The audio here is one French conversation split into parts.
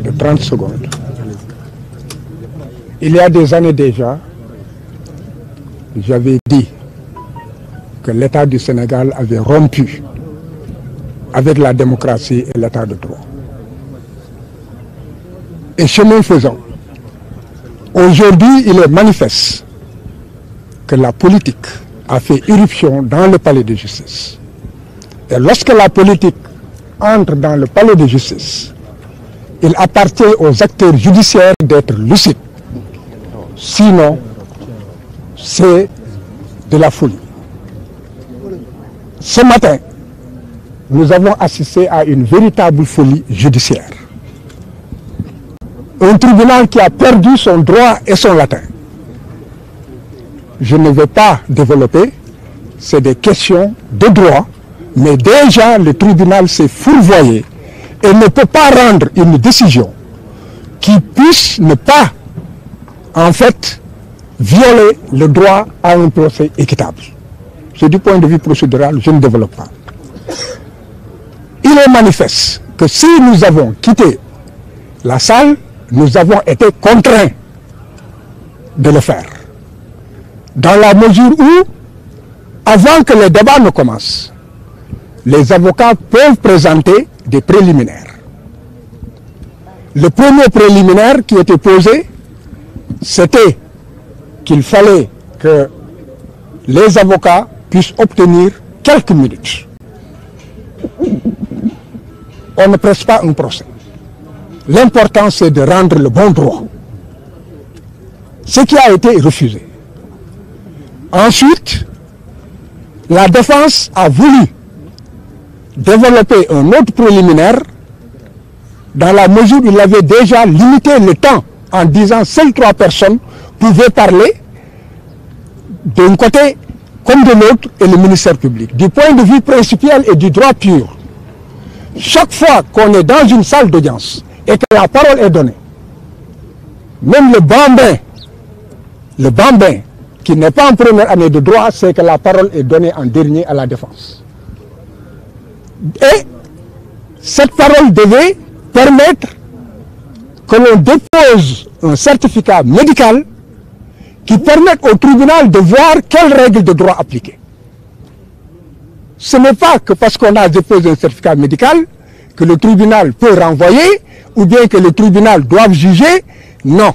de 30 secondes. Il y a des années déjà, j'avais dit que l'État du Sénégal avait rompu avec la démocratie et l'État de droit. Et chemin faisant, aujourd'hui il est manifeste que la politique a fait irruption dans le palais de justice. Et lorsque la politique entre dans le palais de justice, il appartient aux acteurs judiciaires d'être lucides. Sinon, c'est de la folie. Ce matin, nous avons assisté à une véritable folie judiciaire. Un tribunal qui a perdu son droit et son latin. Je ne vais pas développer, c'est des questions de droit, mais déjà le tribunal s'est fourvoyé et ne peut pas rendre une décision qui puisse ne pas, en fait, violer le droit à un procès équitable. C'est du point de vue procédural, je ne développe pas. Il est manifeste que si nous avons quitté la salle, nous avons été contraints de le faire. Dans la mesure où, avant que le débat ne commence, les avocats peuvent présenter des préliminaires. Le premier préliminaire qui était posé, c'était qu'il fallait que les avocats puissent obtenir quelques minutes. On ne presse pas un procès. L'important, c'est de rendre le bon droit. Ce qui a été refusé. Ensuite, la défense a voulu développer un autre préliminaire dans la mesure où il avait déjà limité le temps en disant seules 3 personnes pouvaient parler d'un côté comme de l'autre et le ministère public. Du point de vue principiel et du droit pur, chaque fois qu'on est dans une salle d'audience et que la parole est donnée, même le bambin qui n'est pas en première année de droit, c'est que la parole est donnée en dernier à la défense. Et cette parole devait permettre que l'on dépose un certificat médical qui permette au tribunal de voir quelles règles de droit appliquer. Ce n'est pas que parce qu'on a déposé un certificat médical que le tribunal peut renvoyer ou bien que le tribunal doit juger. Non.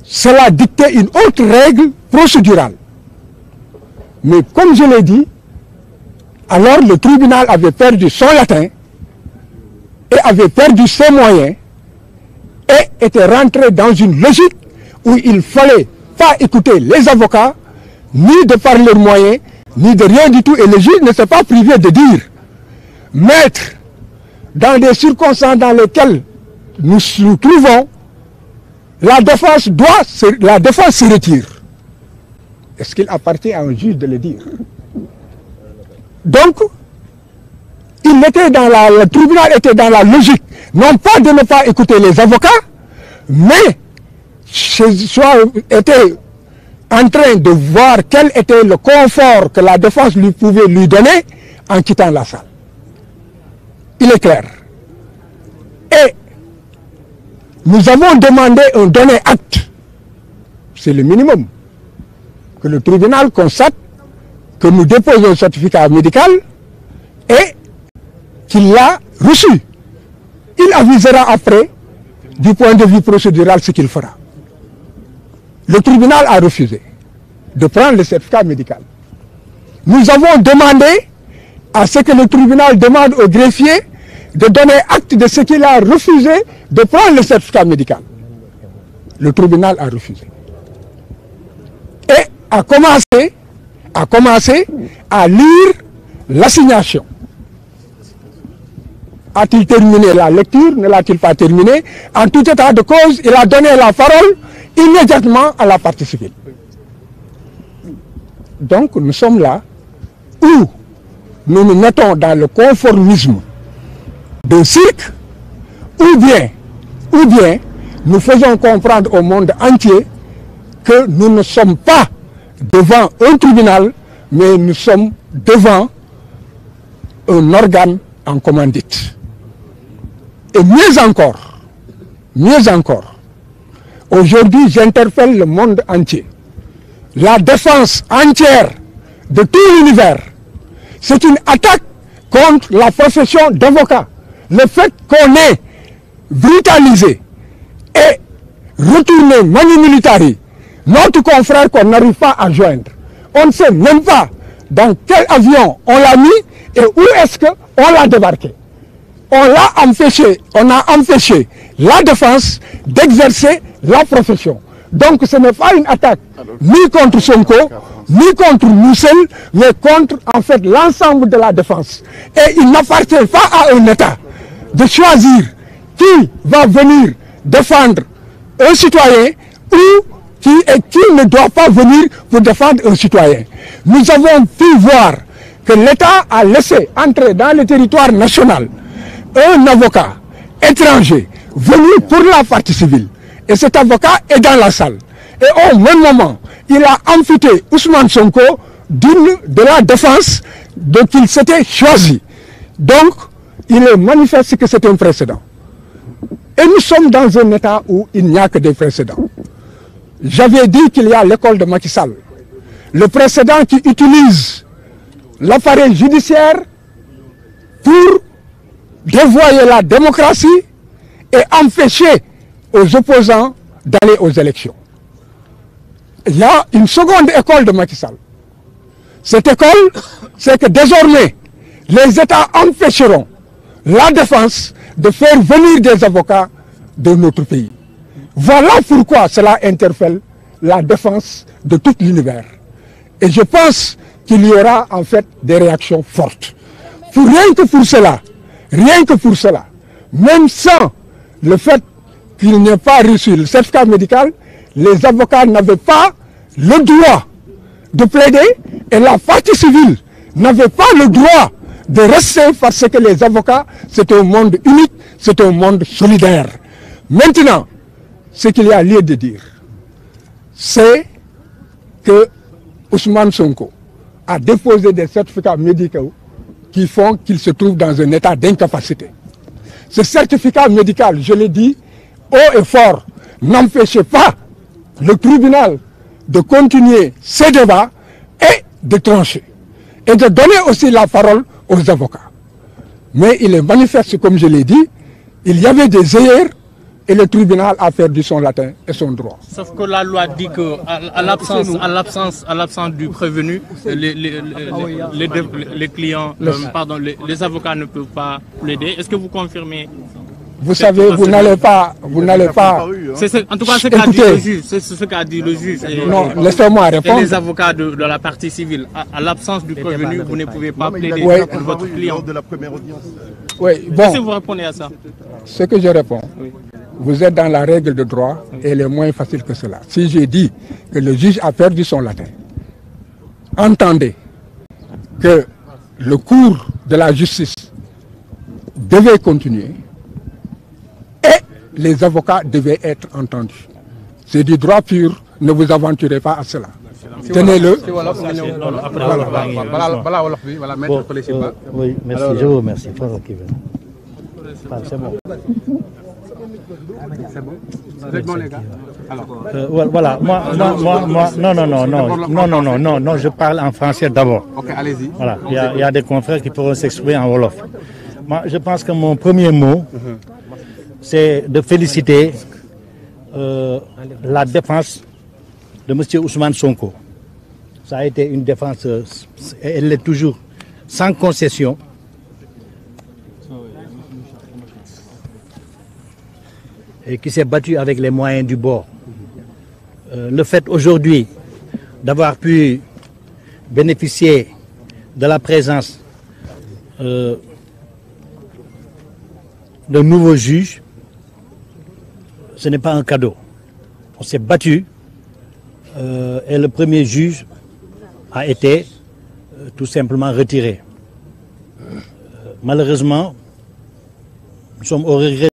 Cela dictait une autre règle procédurale. Mais comme je l'ai dit, alors le tribunal avait perdu son latin et avait perdu ses moyens et était rentré dans une logique où il ne fallait pas écouter les avocats, ni de par leurs moyens, ni de rien du tout. Et le juge ne s'est pas privé de dire, maître, dans des circonstances dans lesquelles nous nous trouvons, la défense se retire. Est-ce qu'il appartient à un juge de le dire? Donc, le tribunal était dans la logique, non pas de ne pas écouter les avocats, mais était en train de voir quel était le confort que la défense pouvait lui donner en quittant la salle. Il est clair. Et nous avons demandé un donné acte. C'est le minimum. Que le tribunal constate que nous déposons un certificat médical et qu'il l'a reçu. Il avisera après, du point de vue procédural, ce qu'il fera. Le tribunal a refusé de prendre le certificat médical. Nous avons demandé à ce que le tribunal demande au greffier de donner acte de ce qu'il a refusé de prendre le certificat médical. Le tribunal a refusé. Et a commencé à lire l'assignation. A-t-il terminé la lecture? Ne l'a-t-il pas terminé? En tout état de cause, il a donné la parole immédiatement à la partie civile. Donc nous sommes là où nous nous mettons dans le conformisme d'un cirque, ou bien nous faisons comprendre au monde entier que nous ne sommes pas devant un tribunal, mais nous sommes devant un organe en commandite. Et mieux encore, aujourd'hui j'interpelle le monde entier. La défense entière de tout l'univers, c'est une attaque contre la profession d'avocat. Le fait qu'on ait brutalisé et retourné manu militari notre confrère qu'on n'arrive pas à joindre. On ne sait même pas dans quel avion on l'a mis et où est-ce qu'on l'a débarqué. On a empêché la défense d'exercer la profession. Donc ce n'est pas une attaque ni contre Sonko, ni contre nous seuls, mais contre en fait l'ensemble de la défense. Et il n'appartient pas à un État de choisir qui va venir défendre un citoyen ou qui ne doit pas venir pour défendre un citoyen. Nous avons pu voir que l'État a laissé entrer dans le territoire national un avocat étranger venu pour la partie civile. Et cet avocat est dans la salle. Et au même moment, il a amputé Ousmane Sonko de la défense dont il s'était choisi. Donc, il est manifeste que c'est un précédent. Et nous sommes dans un État où il n'y a que des précédents. J'avais dit qu'il y a l'école de Macky Sall. Le précédent qui utilise l'appareil judiciaire pour dévoyer la démocratie et empêcher aux opposants d'aller aux élections. Il y a une seconde école de Macky Sall. Cette école, c'est que désormais, les États empêcheront la défense de faire venir des avocats de notre pays. Voilà pourquoi cela interpelle la défense de tout l'univers. Et je pense qu'il y aura en fait des réactions fortes. Rien que pour cela, même sans le fait qu'il n'ait pas reçu le certificat médical, les avocats n'avaient pas le droit de plaider et la partie civile n'avait pas le droit de rester parce que les avocats, c'est un monde unique, c'est un monde solidaire. Maintenant, ce qu'il y a lieu de dire, c'est que Ousmane Sonko a déposé des certificats médicaux qui font qu'il se trouve dans un état d'incapacité. Ce certificat médical, je l'ai dit, haut et fort, n'empêchait pas le tribunal de continuer ses débats et de trancher. Et de donner aussi la parole aux avocats. Mais il est manifeste, comme je l'ai dit, il y avait des erreurs et le tribunal a perdu son latin et son droit. Sauf que la loi dit qu'à l'absence du prévenu, les clients, les avocats ne peuvent pas plaider. Est-ce que vous confirmez? Vous savez, vous n'allez pas. En tout cas, ce qu'a dit le juge. C'est ce qu'a dit le juge. Non, laissez-moi répondre. Et les avocats de la partie civile, à l'absence du prévenu, vous ne pouvez pas plaider pour votre client. De la première audience. Oui, bon. Qu'est-ce que vous répondez à ça? Ce que je réponds, vous êtes dans la règle de droit et elle est moins facile que cela. Si j'ai dit que le juge a perdu son latin, entendez que le cours de la justice devait continuer et les avocats devaient être entendus. C'est du droit pur, ne vous aventurez pas à cela. Tenez-le. Oui, merci, je vous remercie. C'est bon. C'est bon? Vous êtes bon, les gars? Voilà, non, je parle en français d'abord. Ok, allez-y. Voilà, il y a des confrères qui pourront s'exprimer en Wolof. Moi, je pense que mon premier mot, c'est de féliciter la défense de M. Ousmane Sonko. Ça a été une défense, elle est toujours sans concession. Et qui s'est battu avec les moyens du bord. Le fait aujourd'hui d'avoir pu bénéficier de la présence de nouveaux juges, ce n'est pas un cadeau. On s'est battu et le premier juge a été tout simplement retiré. Malheureusement, nous sommes au regret